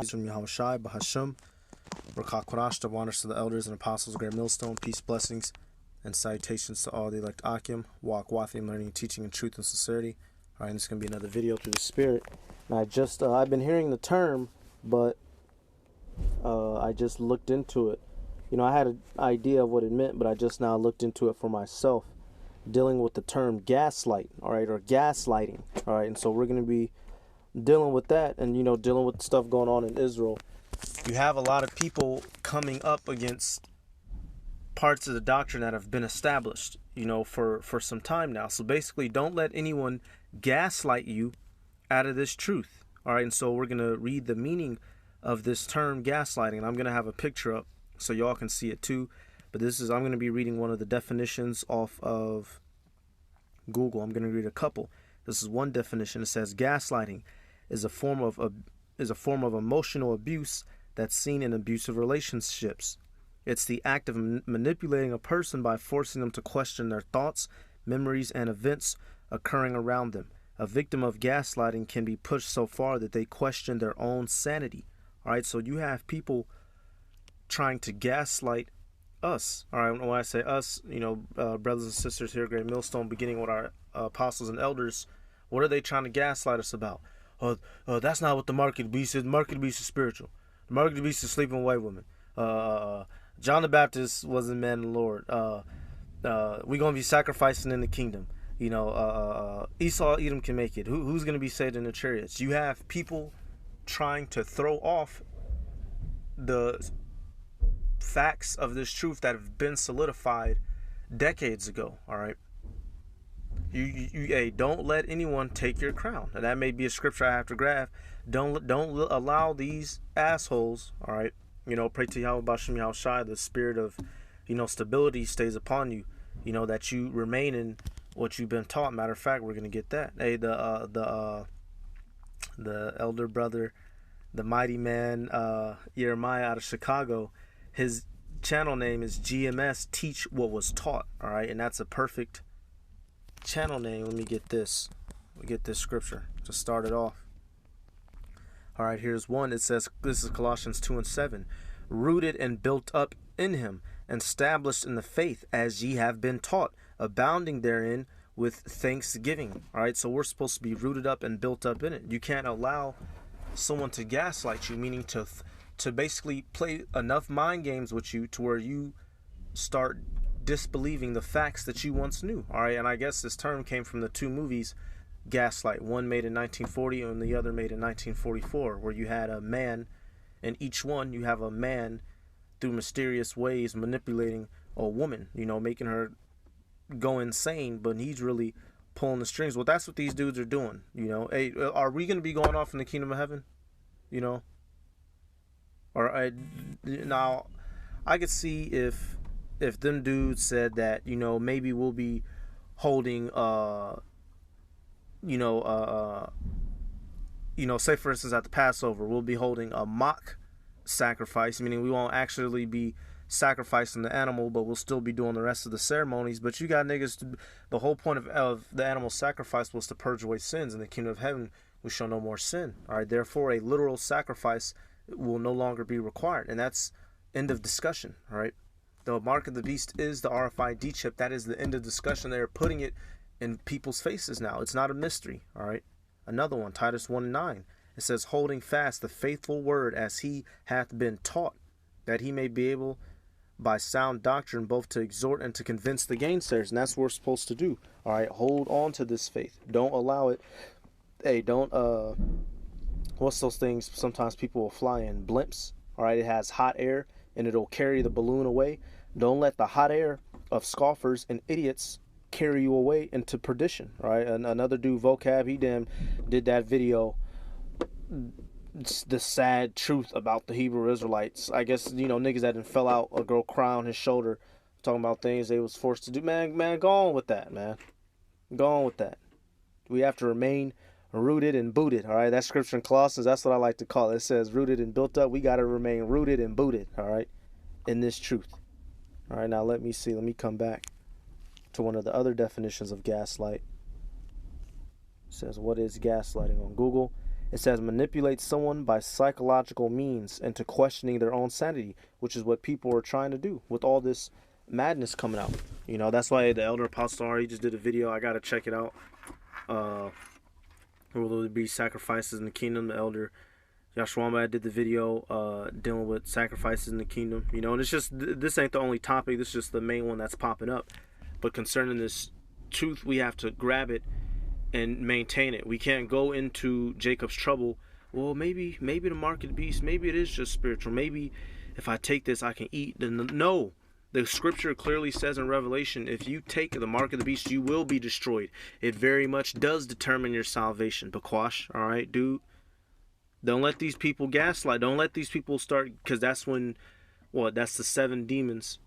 From Yahushai, Bahasham, Rakah Qurash, the honors to the elders and apostles, Great Millstone, peace, blessings, and salutations to all the elect Akim, walk, Wathim, learning, teaching in truth and sincerity. All right, and this is going to be another video through the Spirit. And I've been hearing the term, but I just looked into it. You know, I had an idea of what it meant, but I just now looked into it for myself, dealing with the term gaslight, all right, or gaslighting, all right. And so we're going to be dealing with that, and, you know, dealing with stuff going on in Israel. You have a lot of people coming up against parts of the doctrine that have been established, you know, for some time now. So basically, don't let anyone gaslight you out of this truth, all right. And so we're going to read the meaning of this term gaslighting, and I'm going to have a picture up so y'all can see it too. But I'm going to be reading one of the definitions off of Google. I'm going to read a couple. This is one definition. It says gaslighting is a form of emotional abuse that's seen in abusive relationships. It's the act of manipulating a person by forcing them to question their thoughts, memories, and events occurring around them. A victim of gaslighting can be pushed so far that they question their own sanity. All right, so you have people trying to gaslight us. All right, when I say us, you know, brothers and sisters here, Great Millstone, beginning with our apostles and elders, what are they trying to gaslight us about? That's not what the mark of the beast is. The mark of the beast is spiritual. The mark of the beast is sleeping with white women. John the Baptist wasn't man of the Lord. We're going to be sacrificing in the kingdom. You know, Esau, Edom can make it. Who's going to be saved in the chariots? You have people trying to throw off the facts of this truth that have been solidified decades ago. All right. Hey, don't let anyone take your crown. And that may be a scripture I have to grab. Don't allow these assholes, all right, you know, pray to Yahweh Bashem Yahushai, the spirit of, you know, stability stays upon you, you know, that you remain in what you've been taught. Matter of fact, we're going to get that. Hey, the elder brother, the mighty man, Jeremiah out of Chicago, his channel name is GMS, Teach What Was Taught, all right, and that's a perfect channel name. Let me get this. We get this scripture to start it off. All right, here's one. It says, this is Colossians 2:7. Rooted and built up in him, and established in the faith as ye have been taught, abounding therein with thanksgiving. All right, so we're supposed to be rooted up and built up in it. You can't allow someone to gaslight you, meaning to basically play enough mind games with you to where you start disbelieving the facts that you once knew. All right, and I guess this term came from the two movies, Gaslight, one made in 1940 and the other made in 1944, where you had a man, in each one you have a man through mysterious ways manipulating a woman, you know, making her go insane, but he's really pulling the strings. Well, that's what these dudes are doing, you know. Hey, are we going to be going off in the kingdom of heaven, you know? Or now I could see if them dudes said that, you know, maybe we'll be holding say for instance at the Passover, we'll be holding a mock sacrifice, meaning we won't actually be sacrificing the animal, but we'll still be doing the rest of the ceremonies. But you got niggas, the whole point of the animal sacrifice was to purge away sins. In the kingdom of heaven, we shall no more sin. All right, therefore a literal sacrifice will no longer be required, and that's end of discussion. All right, the mark of the beast is the RFID chip. That is the end of discussion. They're putting it in people's faces now. It's not a mystery. All right, another one, Titus 1:9. It says, holding fast the faithful word as he hath been taught, that he may be able by sound doctrine both to exhort and to convince the gainsayers. And that's what we're supposed to do. All right, hold on to this faith. Don't allow it. Hey, don't what's those things sometimes people will fly in? Blimps. All right, it has hot air and it'll carry the balloon away. Don't let the hot air of scoffers and idiots carry you away into perdition. All right, and another dude, Vocab, he did that video, the sad truth about the Hebrew Israelites. I guess, you know, niggas that done fell out, a girl cry on his shoulder, talking about things they was forced to do. Man, go on with that, man. Go on with that. We have to remain rooted and booted. All right, that scripture in Colossians, that's what I like to call it. It says rooted and built up. We got to remain rooted and booted, all right, in this truth. All right, now let me see. Let me come back to one of the other definitions of gaslight. It says, what is gaslighting on Google? It says manipulate someone by psychological means into questioning their own sanity, which is what people are trying to do with all this madness coming out. You know, that's why the Elder Apostle he just did a video. I gotta check it out. Will there be sacrifices in the kingdom? The Elder Yashwamba did the video dealing with sacrifices in the kingdom. You know, and it's just, this ain't the only topic. This is just the main one that's popping up. But concerning this truth, we have to grab it and maintain it. We can't go into Jacob's trouble. Well, maybe the mark of the beast, maybe it is just spiritual. Maybe if I take this, I can eat. No. The scripture clearly says in Revelation, if you take the mark of the beast, you will be destroyed. It very much does determine your salvation. Bakwash, all right, dude? Don't let these people gaslight. Don't let these people start, because that's when, that's the 7 demons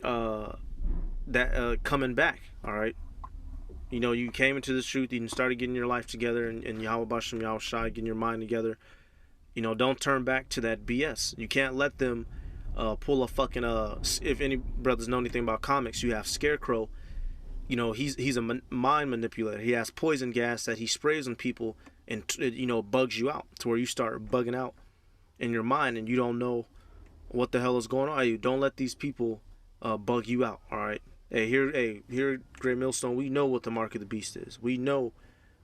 that coming back, all right? You know, you came into this truth, you started getting your life together, and Yahweh Bashem, Yahweh Shai, getting your mind together. You know, don't turn back to that BS. You can't let them pull a fucking if any brothers know anything about comics, you have Scarecrow. You know, he's a mind manipulator. He has poison gas that he sprays on people, and you know, bugs you out to where you start bugging out in your mind, and you don't know what the hell is going on. You don't let these people bug you out. All right. Hey, here, Great Millstone. We know what the mark of the beast is. We know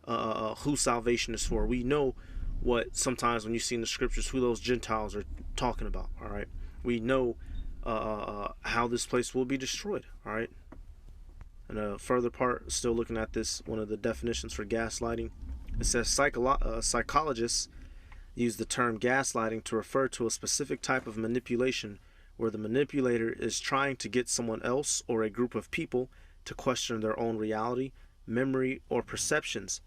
who salvation is for. We know what sometimes when you see in the scriptures who those Gentiles are talking about. All right. We know how this place will be destroyed. All right. And a further part, still looking at this, one of the definitions for gaslighting. It says psychologists use the term gaslighting to refer to a specific type of manipulation where the manipulator is trying to get someone else or a group of people to question their own reality, memory, or perceptions.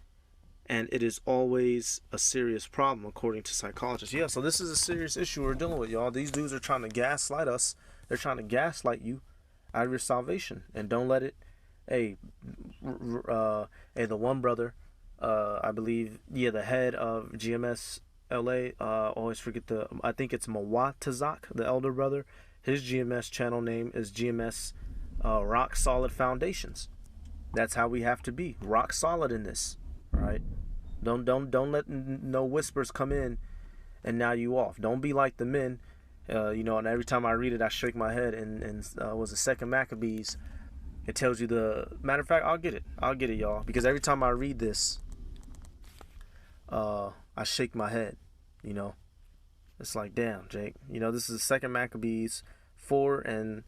And it is always a serious problem, according to psychologists. Yeah, so this is a serious issue we're dealing with, y'all. These dudes are trying to gaslight us. They're trying to gaslight you out of your salvation. And don't let it... the one brother, I believe, the head of GMS LA, always forget I think it's Mawatazak, the elder brother. His GMS channel name is GMS Rock Solid Foundations. That's how we have to be, rock solid in this, right? Don't let no whispers come in and now you off. Don't be like the men, you know. And every time I read it, I shake my head. And was the second Maccabees. It tells you matter of fact, I'll get it, y'all, because every time I read this, I shake my head, you know. It's like, damn, Jake, you know, this is the second Maccabees 4, and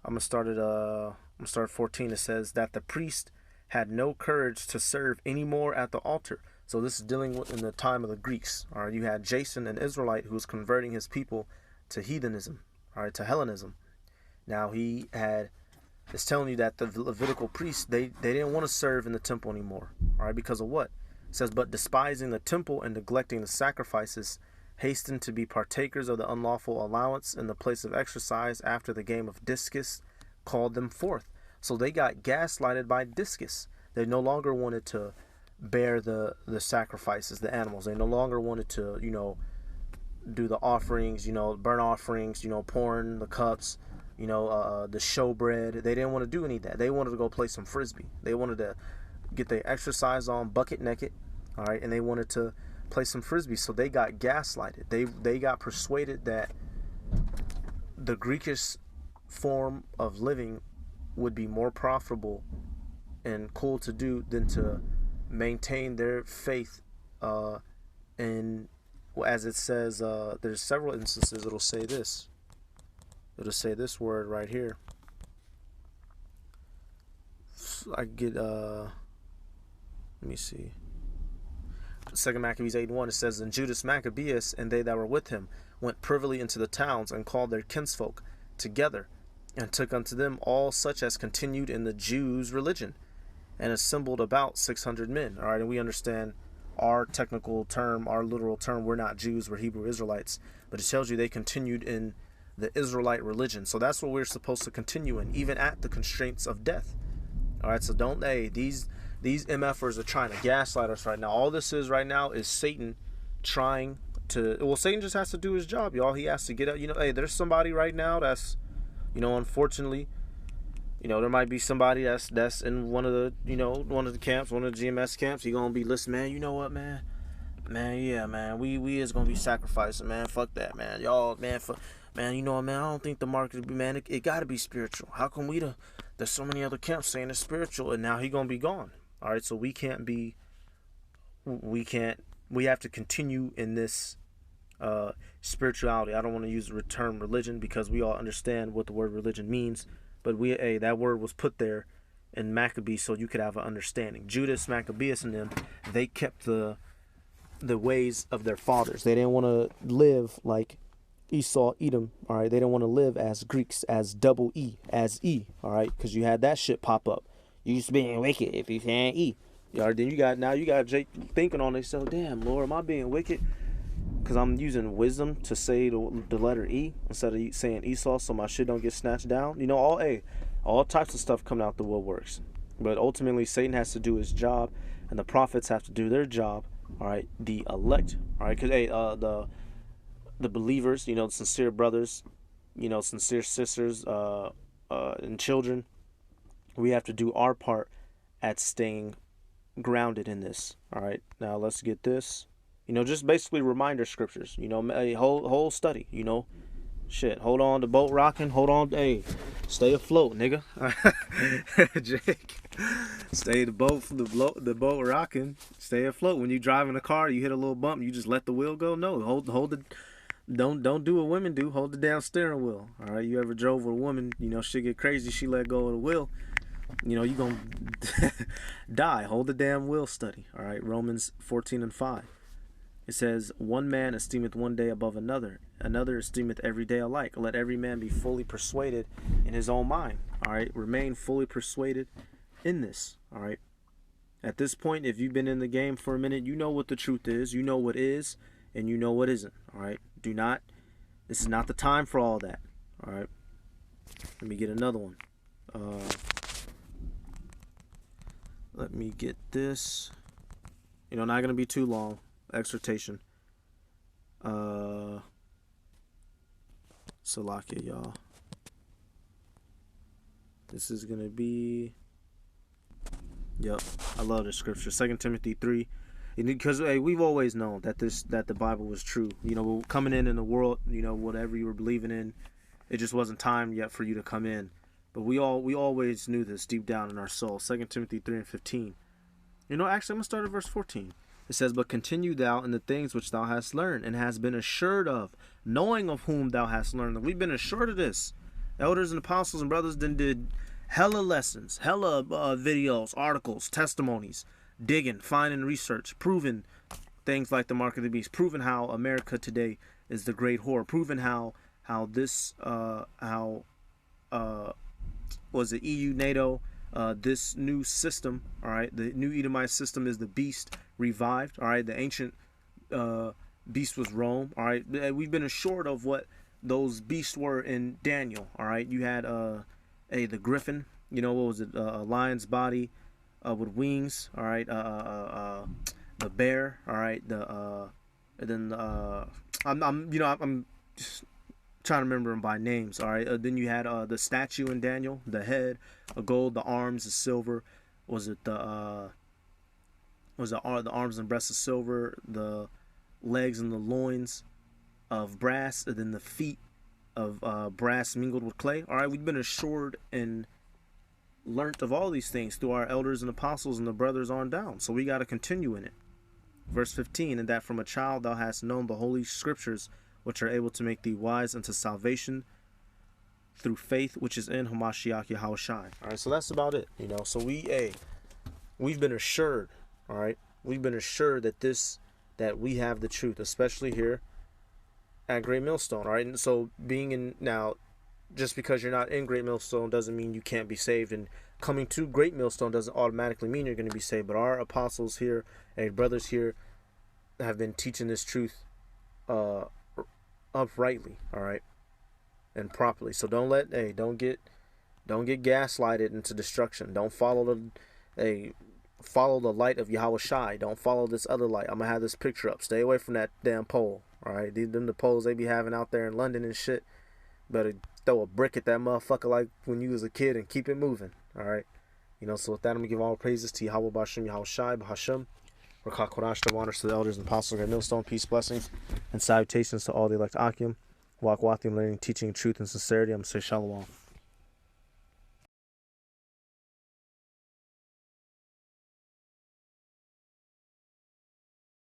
I'm gonna start at 14. It says that the priest had no courage to serve anymore at the altar. So this is dealing with in the time of the Greeks. All right, you had Jason, an Israelite, who was converting his people to heathenism, all right, to Hellenism. Now it's telling you that the Levitical priests, they didn't want to serve in the temple anymore. All right, because of what? It says, but despising the temple and neglecting the sacrifices, hastened to be partakers of the unlawful allowance in the place of exercise after the game of discus called them forth. So they got gaslighted by discus. They no longer wanted to bear the sacrifices, the animals. They no longer wanted to, you know, do the offerings, you know, burnt offerings, you know, pouring the cups, you know, the showbread. They didn't want to do any of that. They wanted to go play some frisbee. They wanted to get their exercise on bucket naked, all right, and they wanted to play some frisbee. So they got gaslighted. They got persuaded that the Greekish form of living would be more profitable and cool to do than to maintain their faith in, as it says, there's several instances it'll say this. It'll say this word right here. I get let me see. 2 Maccabees 8:1, it says, and Judas Maccabeus and they that were with him went privily into the towns and called their kinsfolk together and took unto them all such as continued in the Jews' religion and assembled about 600 men. All right, and we understand our technical term, our literal term, we're not Jews, we're Hebrew Israelites, but it tells you they continued in the Israelite religion. So that's what we're supposed to continue in, even at the constraints of death. All right, so these MFers are trying to gaslight us right now. All this is right now is Satan trying to, Satan just has to do his job, y'all. He has to get out, you know, hey, there's somebody right now that's, you know, unfortunately, you know, there might be somebody that's in one of the camps, one of the GMS camps. You're going to be listening, man, you know what, man? Man, yeah, man. We is gonna be sacrificing, man. Fuck that, man. Y'all, man, man, you know what, man, I don't think the market, man, it gotta be spiritual. How come there's so many other camps saying it's spiritual and now he gonna be gone. Alright, so we can't we have to continue in this spirituality. I don't want to use the term religion because we all understand what the word religion means, but that word was put there in Maccabees so you could have an understanding. Judas, Maccabeus, and them, they kept the ways of their fathers. They didn't want to live like Esau, Edom. All right, they didn't want to live as Greeks, as double E, as E. All right, because you had that shit pop up. You used to be wicked if you saying E. All right, then you got Jake thinking on it. So damn, Lord, am I being wicked? Because I'm using wisdom to say the letter E instead of saying Esau, so my shit don't get snatched down. You know, all types of stuff coming out the woodworks. But ultimately, Satan has to do his job, and the prophets have to do their job. All right, the elect. All right, because the believers, you know, the sincere brothers, you know, sincere sisters, and children, we have to do our part at staying grounded in this. All right, now let's get this. You know, just basically reminder scriptures. You know, a whole study. You know, shit. Hold on, the boat rocking. Hold on, hey, stay afloat, nigga. Jake, stay the boat rocking. Stay afloat. When you drive in a car, you hit a little bump. You just let the wheel go. No, hold the. Don't do what women do. Hold the damn steering wheel. All right. You ever drove with a woman? You know, she get crazy. She let go of the wheel. You know, you gonna die. Hold the damn wheel. Study. All right. Romans 14:5. It says, one man esteemeth one day above another, another esteemeth every day alike. Let every man be fully persuaded in his own mind. All right, remain fully persuaded in this. All right. At this point, if you've been in the game for a minute, you know what the truth is. You know what is, and you know what isn't. All right. This is not the time for all that. All right. Let me get another one. Let me get this. You know, not gonna be too long. Exhortation. Salakia, y'all. This is gonna be. Yep, I love the scripture. 2 Timothy 3. Because hey, we've always known that the Bible was true. You know, coming in the world, you know, whatever you were believing in, it just wasn't time yet for you to come in. But we always knew this deep down in our soul. 2 Timothy 3:15. You know, actually, I'm gonna start at verse 14. It says, but continue thou in the things which thou hast learned and hast been assured of, knowing of whom thou hast learned them. We've been assured of this. Elders and apostles and brothers then did hella lessons, hella videos, articles, testimonies, digging, finding research, proving things like the mark of the beast, proving how America today is the great whore, proving how was it EU, NATO, this new system, all right, the new Edomite system is the beast revived, all right, the ancient beast was Rome, all right, we've been assured of what those beasts were in Daniel, all right, you had the griffin, you know, what was it, a lion's body with wings, all right, the bear, all right, and then I'm just trying to remember them by names. All right. Then you had the statue in Daniel, the head of gold, the arms of silver. Was it the arms and breasts of silver, the legs and the loins of brass, and then the feet of brass mingled with clay? All right. We've been assured and learnt of all these things through our elders and apostles and the brothers on down. So we got to continue in it. Verse 15, and that from a child thou hast known the holy scriptures, which are able to make thee wise unto salvation through faith which is in Hamashiach Yahushai. All right, so that's about it. You know, so we've been assured. All right, we've been assured that we have the truth, especially here at Great Millstone. All right, and so being in now, just because you're not in Great Millstone doesn't mean you can't be saved, and coming to Great Millstone doesn't automatically mean you're going to be saved. But our apostles here and brothers here have been teaching this truth uprightly, all right, and properly. So don't get gaslighted into destruction. Don't follow the light of Yahweh Shai. Don't follow this other light. I'm gonna have this picture up. Stay away from that damn pole. All right, the poles they be having out there in London and shit. Better throw a brick at that motherfucker like when you was a kid and keep it moving. All right, you know. So with that, I'm gonna give all praises to Yahweh Bashem Yahweh Shai Bahashem. Rakakwarashta, honors to the elders and apostles, great millstone, peace, blessings, and salutations to all the elect Akim. Walk Wathium, learning, teaching, truth, and sincerity. I'm going to say Shalom.